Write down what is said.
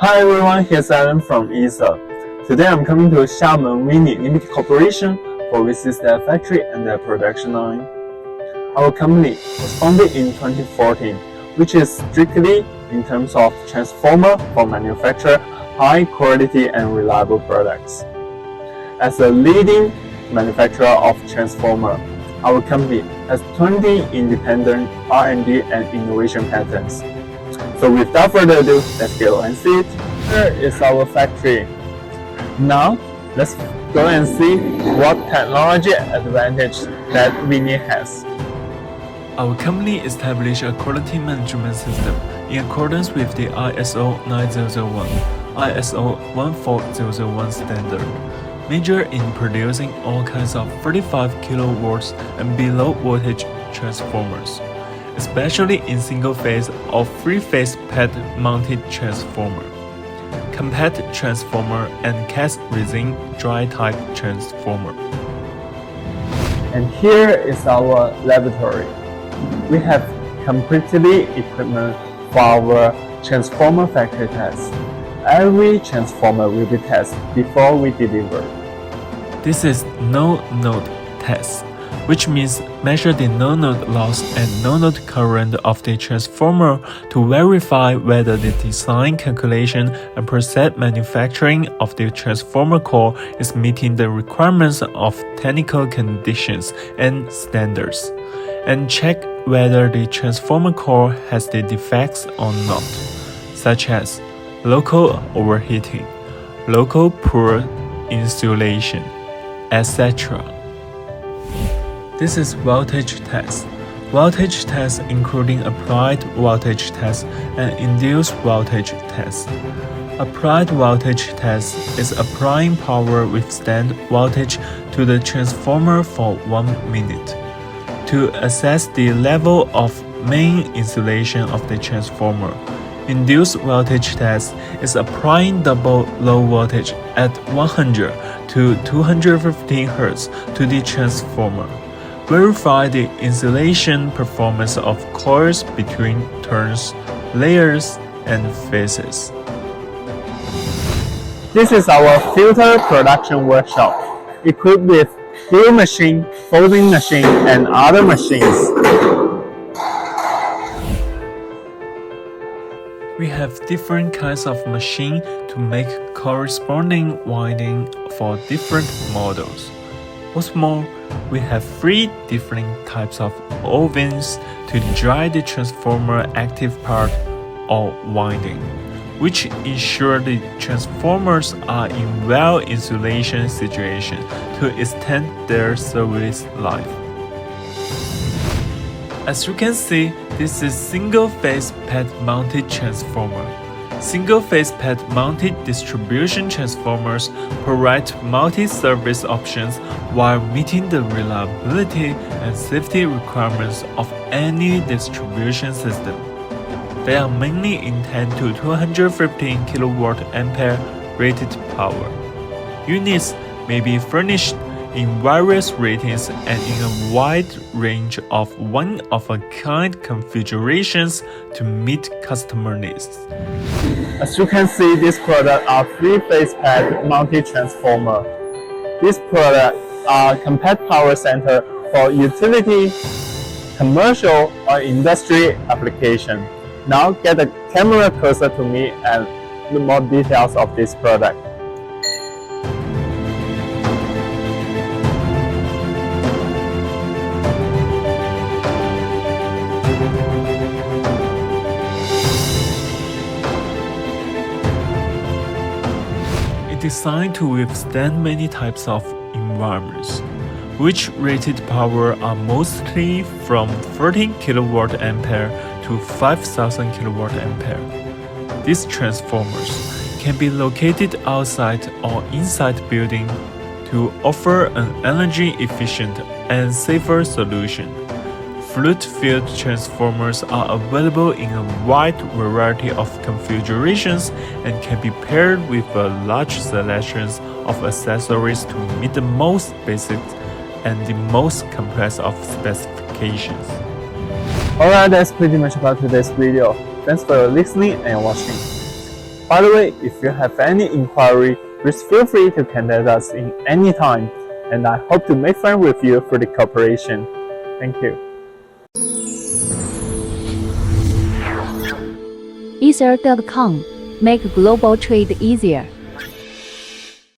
Hi everyone, here's Alan from ESA. Today I'm coming to Xiamen Winley Limited Corporation for visit their factory and their production line. Our company was founded in 2014, which is strictly in terms of transformer for manufacture high quality and reliable products. As a leading manufacturer of transformer, our company has 20 independent R&D and innovation patents. So without further ado, let's go and see it. Here is our factory. Now, let's go and see what technology advantage that Winley has. Our company established a quality management system in accordance with the ISO 9001, ISO 14001 standard, major in producing all kinds of 35 kilowatts and below voltage transformers, especially in single-phase or three-phase pad-mounted transformer, compact transformer, and cast resin dry-type transformer. And here is our laboratory. We have completely equipment for our transformer factory tests. Every transformer will be tested before we deliver. This is no-node test, which means measure the no-node loss and no-node current of the transformer to verify whether the design, calculation, and process manufacturing of the transformer core is meeting the requirements of technical conditions and standards, and check whether the transformer core has the defects or not, such as local overheating, local poor insulation, etc. This is voltage test. Voltage test including applied voltage test and induced voltage test. Applied voltage test is applying power withstand voltage to the transformer for 1 minute to assess the level of main insulation of the transformer. Induced voltage test is applying double low voltage at 100 to 250 Hz to the transformer. Verify the insulation performance of coils between turns, layers, and phases. This is our filter production workshop, equipped with glue machine, folding machine, and other machines. We have different kinds of machine to make corresponding winding for different models. What's more, we have 3 different types of ovens to dry the transformer active part or winding, which ensure the transformers are in well insulation situation to extend their service life. As you can see, this is single-phase pad-mounted transformer. Single-phase pad-mounted distribution transformers provide multi-service options while meeting the reliability and safety requirements of any distribution system. They are mainly in 10 to 215 kWA rated power. Units may be furnished in various ratings and in a wide range of one-of-a-kind configurations to meet customer needs. As you can see, this product are three-phase pad-mounted transformer. This product are compact power center for utility, commercial, or industry application. Now get the camera closer to me and look more details of this product. Designed to withstand many types of environments, which rated power are mostly from 13 kWA to 5000 kWA. These transformers can be located outside or inside building to offer an energy-efficient and safer solution. Fluid-filled transformers are available in a wide variety of configurations and can be paired with a large selection of accessories to meet the most basic and the most complex of specifications. Alright, that's pretty much about today's video. Thanks for listening and watching. By the way, if you have any inquiry, please feel free to contact us in any time, and I hope to make friends with you for the cooperation. Thank you. Ether.com. Make global trade easier.